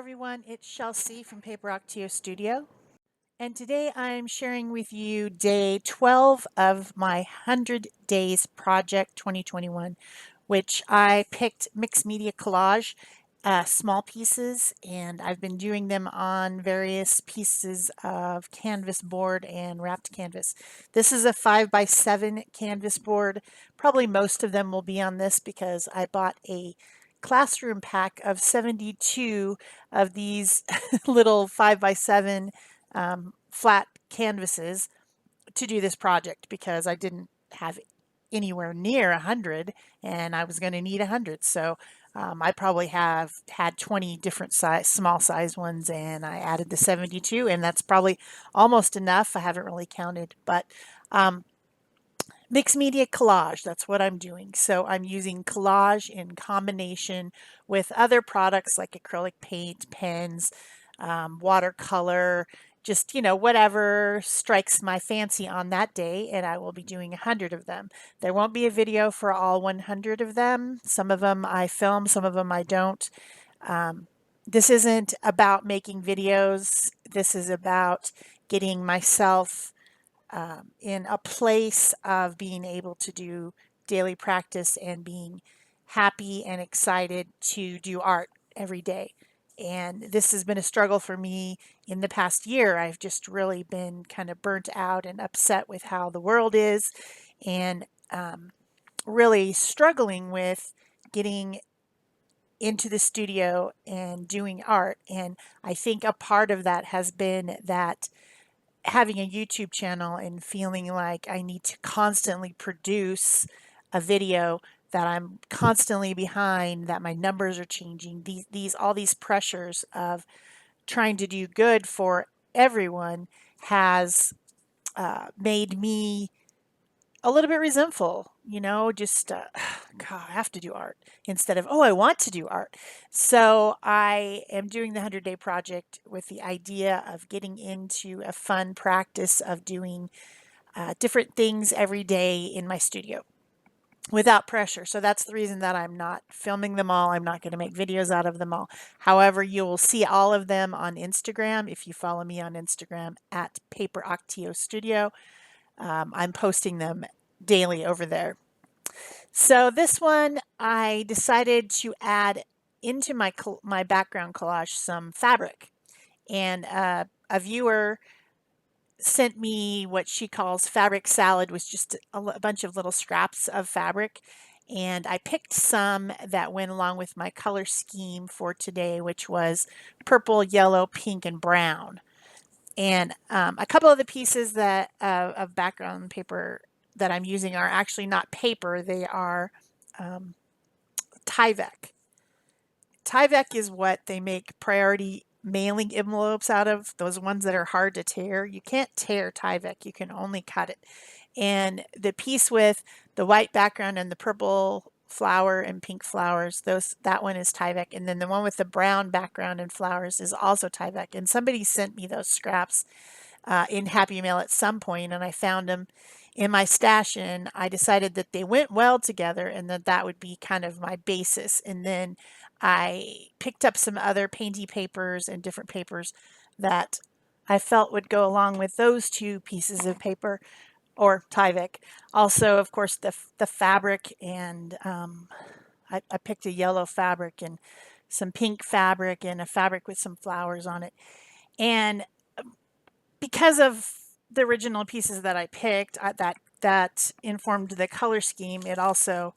everyone, it's Shel C from PaperOcotilloStudio, and today I'm sharing with you day 12 of my 100 Days Project 2021, which I picked mixed media collage, small pieces, and I've been doing them on various pieces of canvas board and wrapped canvas. This is a 5x7 canvas board. Probably most of them will be on this because I bought a classroom pack of 72 of these little 5x7 flat canvases to do this project because I didn't have anywhere near 100 and I was going to need 100. So I probably have had 20 different size, small size ones, and I added the 72, and that's probably almost enough. I haven't really counted, but mixed media collage, that's what I'm doing. So I'm using collage in combination with other products like acrylic paint, pens, watercolor, just, whatever strikes my fancy on that day, and I will be doing 100 of them. There won't be a video for all 100 of them. Some of them I film, some of them I don't. This isn't about making videos. This is about getting myself in a place of being able to do daily practice and being happy and excited to do art every day. And this has been a struggle for me in the past year. I've just really been kind of burnt out and upset with how the world is, and really struggling with getting into the studio and doing art. And I think a part of that has been that having a YouTube channel and feeling like I need to constantly produce a video, that I'm constantly behind, that my numbers are changing, these all these pressures of trying to do good for everyone has made me a little bit resentful, just, God, I have to do art instead of, oh, I want to do art. So I am doing the 100 Day Project with the idea of getting into a fun practice of doing different things every day in my studio without pressure. So that's the reason that I'm not filming them all. I'm not going to make videos out of them all. However, you will see all of them on Instagram if you follow me on Instagram at PaperOcotilloStudio. I'm posting them daily over there. So this one, I decided to add into my background collage some fabric, and a viewer sent me what she calls fabric salad, was just a bunch of little scraps of fabric, and I picked some that went along with my color scheme for today, which was purple, yellow, pink, and brown. And a couple of the pieces that of background paper that I'm using are actually not paper. They are Tyvek. Tyvek is what they make priority mailing envelopes out of, those ones that are hard to tear. You can't tear Tyvek, you can only cut it. And the piece with the white background and the purple flower and pink flowers, that one is Tyvek. And then the one with the brown background and flowers is also Tyvek. And somebody sent me those scraps in Happy Mail at some point, and I found them in my stash, and I decided that they went well together and that that would be kind of my basis. And then I picked up some other painty papers and different papers that I felt would go along with those two pieces of paper, or Tyvek. Also, of course, the fabric, and I picked a yellow fabric and some pink fabric and a fabric with some flowers on it. And because of the original pieces that I picked, that informed the color scheme. It also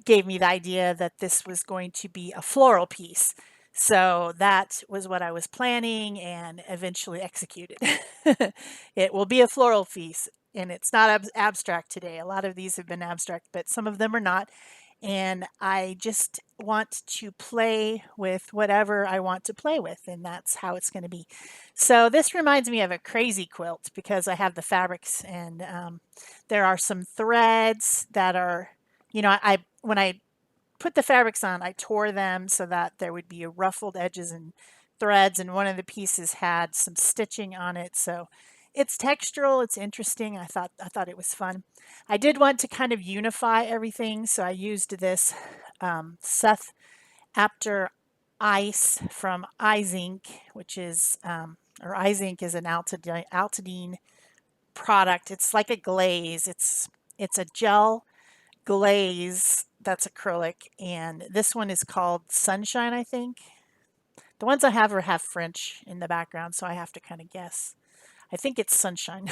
gave me the idea that this was going to be a floral piece. So that was what I was planning and eventually executed. It will be a floral piece, and it's not abstract today. A lot of these have been abstract, but some of them are not. And I just want to play with whatever I want to play with, and that's how it's going to be. So this reminds me of a crazy quilt because I have the fabrics, and there are some threads that are, I when I put the fabrics on, I tore them so that there would be ruffled edges and threads, and one of the pieces had some stitching on it. So it's textural, it's interesting. I thought it was fun. I did want to kind of unify everything, so I used this Seth Apter ice from iZinc, which is, or iZinc is an Altadene product. It's like a glaze. It's a gel glaze that's acrylic, and this one is called Sunshine, I think. The ones I have French in the background, so I have to kind of guess. I think it's Sunshine.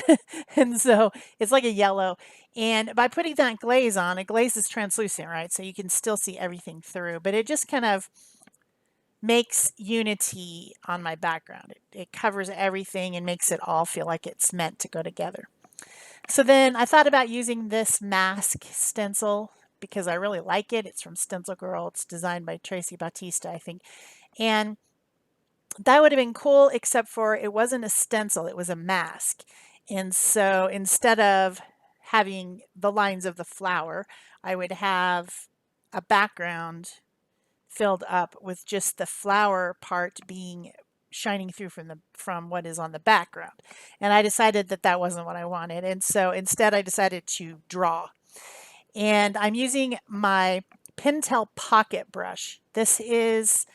And so it's like a yellow. And by putting that glaze on, a glaze is translucent, right? So you can still see everything through, but it just kind of makes unity on my background. It covers everything and makes it all feel like it's meant to go together. So then I thought about using this mask stencil because I really like it. It's from Stencil Girl. It's designed by Tracy Bautista, I think. And that would have been cool, except for it wasn't a stencil, it was a mask. And so instead of having the lines of the flower, I would have a background filled up with just the flower part being shining through from what is on the background. And I decided that that wasn't what I wanted. And so instead I decided to draw. And I'm using my Pentel pocket brush. This is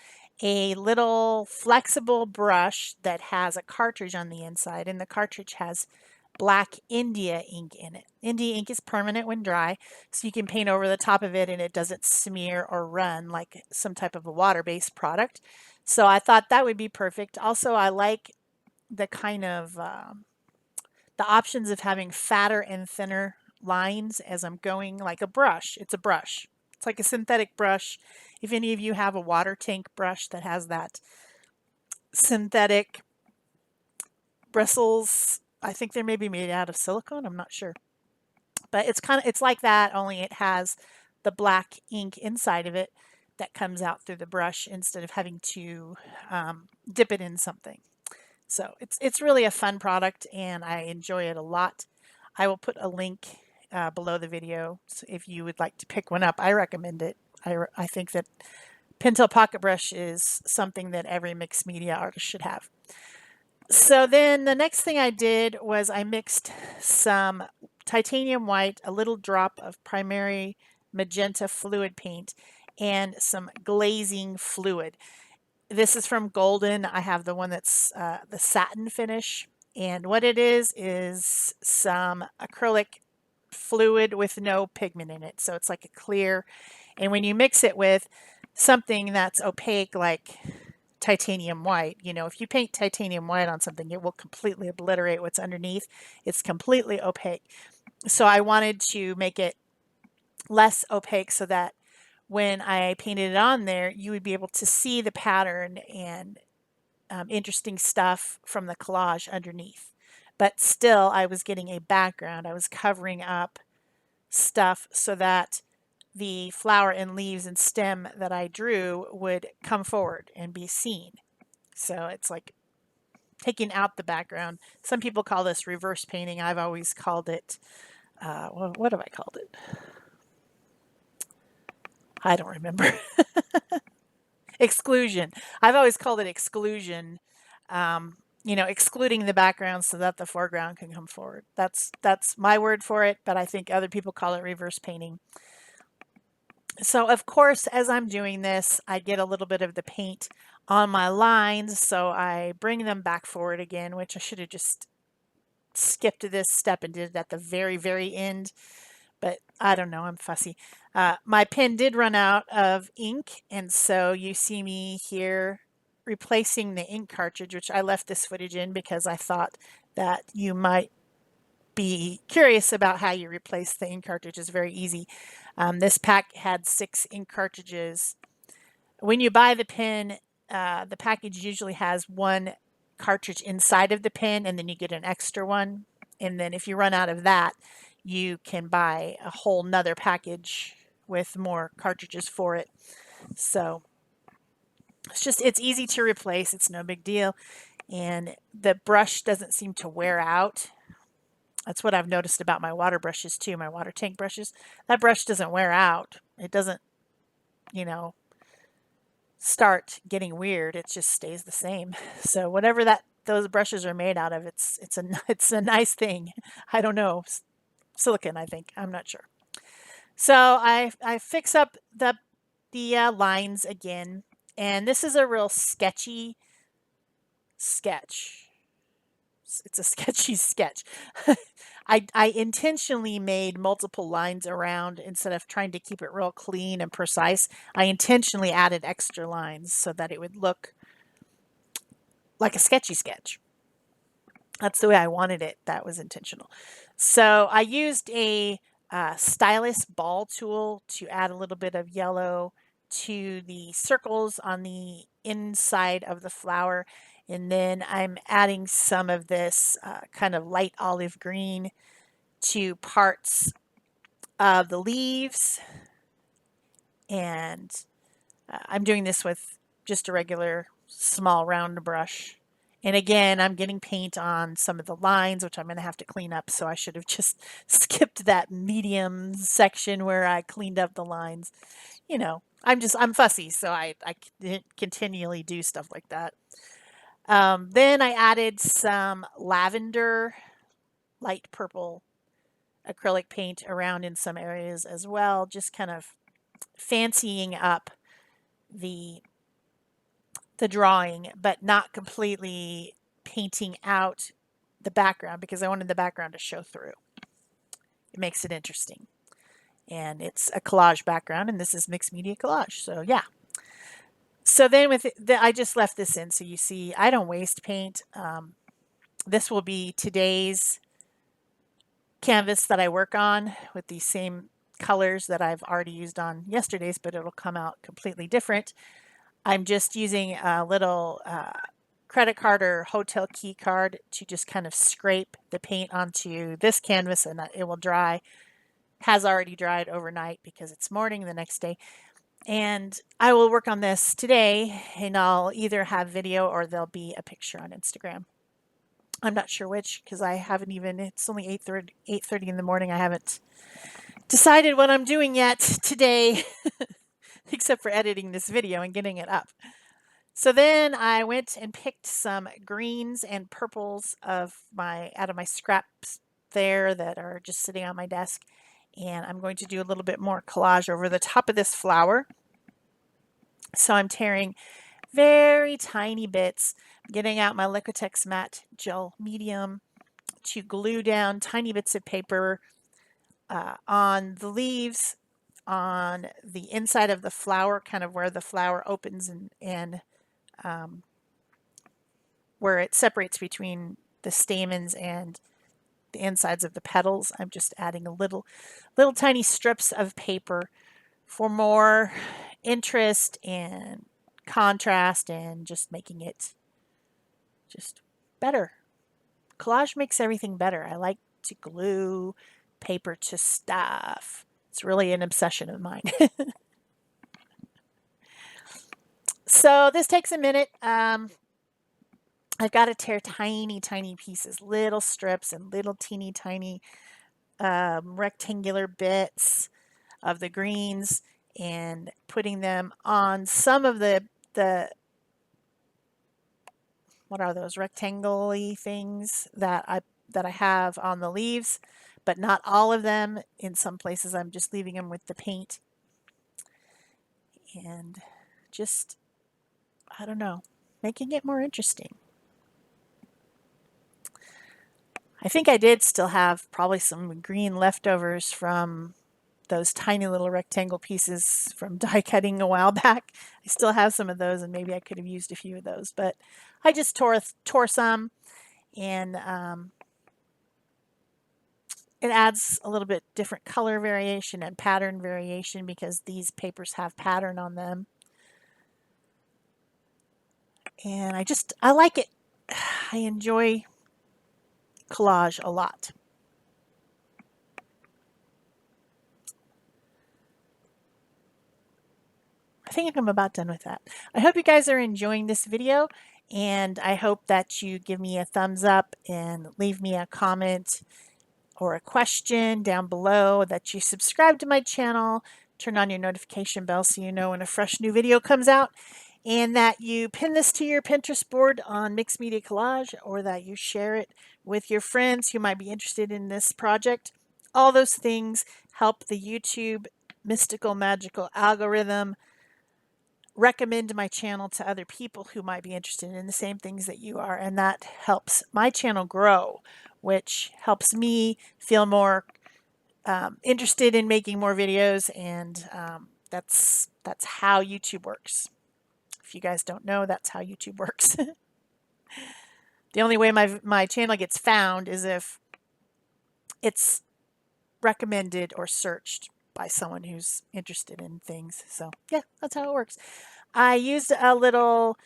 a little flexible brush that has a cartridge on the inside, and the cartridge has black India ink in it. India ink is permanent when dry, so you can paint over the top of it and it doesn't smear or run like some type of a water-based product. So I thought that would be perfect. Also, I like the kind of the options of having fatter and thinner lines as I'm going, like a brush. It's a brush. It's like a synthetic brush. If any of you have a water tank brush that has that synthetic bristles, I think they may be made out of silicone. I'm not sure. But it's like that, only it has the black ink inside of it that comes out through the brush instead of having to dip it in something. So it's really a fun product and I enjoy it a lot. I will put a link below the video so if you would like to pick one up. I recommend it. I think that Pentel Pocket Brush is something that every mixed media artist should have. So then the next thing I did was I mixed some titanium white, a little drop of primary magenta fluid paint, and some glazing fluid. This is from Golden. I have the one that's the satin finish. And what it is some acrylic fluid with no pigment in it. So it's like a clear. And when you mix it with something that's opaque like titanium white, you know, if you paint titanium white on something, it will completely obliterate what's underneath. It's completely opaque. So I wanted to make it less opaque so that when I painted it on there, you would be able to see the pattern and interesting stuff from the collage underneath. But still, I was getting a background. I was covering up stuff so that the flower and leaves and stem that I drew would come forward and be seen. So it's like taking out the background. Some people call this reverse painting. I've always called it, what have I called it? I don't remember. Exclusion. I've always called it exclusion. You know, excluding the background so that the foreground can come forward. That's my word for it, but I think other people call it reverse painting. So of course, as I'm doing this, I get a little bit of the paint on my lines, so I bring them back forward again, which I should have just skipped this step and did it at the very, very end. But I don't know, I'm fussy. My pen did run out of ink, and so you see me here replacing the ink cartridge, which I left this footage in because I thought that you might be curious about how you replace the ink cartridge. It's very easy. This pack had 6 ink cartridges. When you buy the pen, the package usually has 1 cartridge inside of the pen, and then you get an extra one. And then if you run out of that, you can buy a whole nother package with more cartridges for it. So it's easy to replace. It's no big deal. And the brush doesn't seem to wear out. That's what I've noticed about my water brushes too, my water tank brushes. That brush doesn't wear out. It doesn't, you know, start getting weird. It just stays the same. So whatever those brushes are made out of, it's a nice thing. I don't know. Silicone, I think. I'm not sure. So I fix up the lines again, And this is a real sketchy sketch. It's a sketchy sketch. I intentionally made multiple lines around instead of trying to keep it real clean and precise. I intentionally added extra lines so that it would look like a sketchy sketch. That's the way I wanted it. That was intentional. So I used a stylus ball tool to add a little bit of yellow to the circles on the inside of the flower. And then I'm adding some of this kind of light olive green to parts of the leaves. And I'm doing this with just a regular small round brush. And again, I'm getting paint on some of the lines, which I'm going to have to clean up. So I should have just skipped that medium section where I cleaned up the lines. You know, I'm fussy, so I continually do stuff like that. Then I added some lavender, light purple acrylic paint around in some areas as well, just kind of fancying up the drawing, but not completely painting out the background because I wanted the background to show through. It makes it interesting. And it's a collage background, and this is mixed media collage. So yeah. So then I just left this in so you see I don't waste paint. This will be today's canvas that I work on with these same colors that I've already used on yesterday's, but it'll come out completely different. I'm just using a little credit card or hotel key card to just kind of scrape the paint onto this canvas, and it will dry. Has already dried overnight because it's morning the next day. And I will work on this today, and I'll either have video or there'll be a picture on Instagram. I'm not sure which because I haven't even, it's only 8:30 in the morning. I haven't decided what I'm doing yet today, except for editing this video and getting it up. So then I went and picked some greens and purples out of my scraps there that are just sitting on my desk. And I'm going to do a little bit more collage over the top of this flower. So I'm tearing very tiny bits, getting out my Liquitex matte gel medium to glue down tiny bits of paper on the leaves, on the inside of the flower, kind of where the flower opens and where it separates between the stamens and the insides of the petals. I'm just adding a little tiny strips of paper for more interest and contrast and just making it just better. Collage makes everything better. I like to glue paper to stuff. It's really an obsession of mine. So this takes a minute. I've got to tear tiny, tiny pieces, little strips and little teeny tiny rectangular bits of the greens and putting them on some of the what are those rectangle-y things that I have on the leaves, but not all of them. In some places I'm just leaving them with the paint and just, I don't know, making it more interesting. I think I did still have probably some green leftovers from those tiny little rectangle pieces from die cutting a while back. I still have some of those and maybe I could have used a few of those, but I just tore some, and it adds a little bit different color variation and pattern variation because these papers have pattern on them. And I like it. I enjoy collage a lot. I think I'm about done with that. I hope you guys are enjoying this video, and I hope that you give me a thumbs up and leave me a comment or a question down below, that you subscribe to my channel, turn on your notification bell so you know when a fresh new video comes out, and that you pin this to your Pinterest board on Mixed Media Collage, or that you share it with your friends who might be interested in this project. All those things help the YouTube mystical magical algorithm recommend my channel to other people who might be interested in the same things that you are, and that helps my channel grow, which helps me feel more interested in making more videos, and that's how YouTube works. If you guys don't know, that's how YouTube works. The only way my channel gets found is if it's recommended or searched by someone who's interested in things. So yeah, that's how it works. I used a little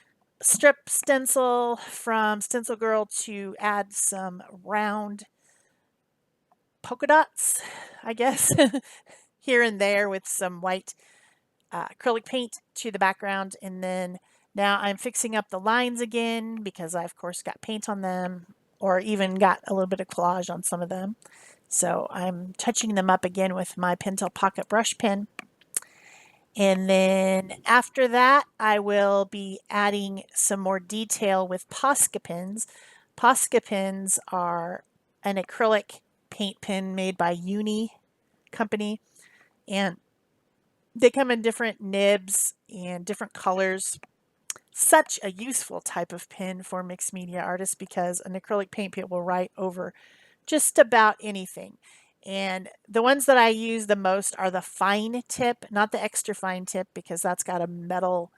strip stencil from Stencil Girl to add some round polka dots, I guess, here and there with some white acrylic paint to the background. And then now I'm fixing up the lines again because I, of course, got paint on them, or even got a little bit of collage on some of them. So I'm touching them up again with my Pentel Pocket Brush Pen. And then after that, I will be adding some more detail with Posca pens. Posca pens are an acrylic paint pen made by Uni Company, and they come in different nibs and different colors. Such a useful type of pen for mixed media artists because an acrylic paint pen will write over just about anything. And the ones that I use the most are the fine tip, not the extra fine tip, because that's got a metal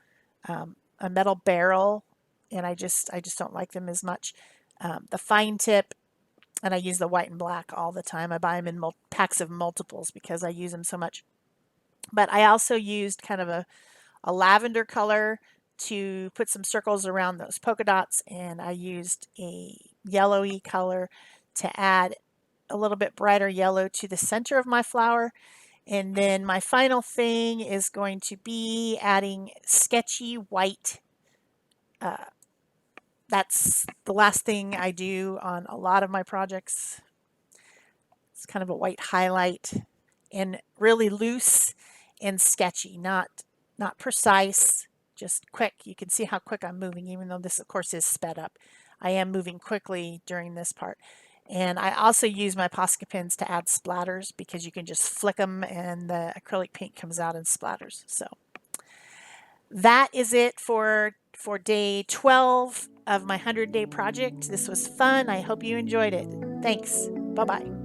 barrel, and I just don't like them as much. The fine tip, and I use the white and black all the time. I buy them in packs of multiples because I use them so much. But I also used kind of a lavender color to put some circles around those polka dots, and I used a yellowy color to add a little bit brighter yellow to the center of my flower. And then my final thing is going to be adding sketchy white. That's the last thing I do on a lot of my projects. It's kind of a white highlight and really loose and sketchy, not precise, just quick. You can see how quick I'm moving, even though this, of course, is sped up. I am moving quickly during this part. And I also use my Posca pens to add splatters because you can just flick them and the acrylic paint comes out in splatters. So that is it for day 12 of my 100-day project. This was fun. I hope you enjoyed it. Thanks. Bye-bye.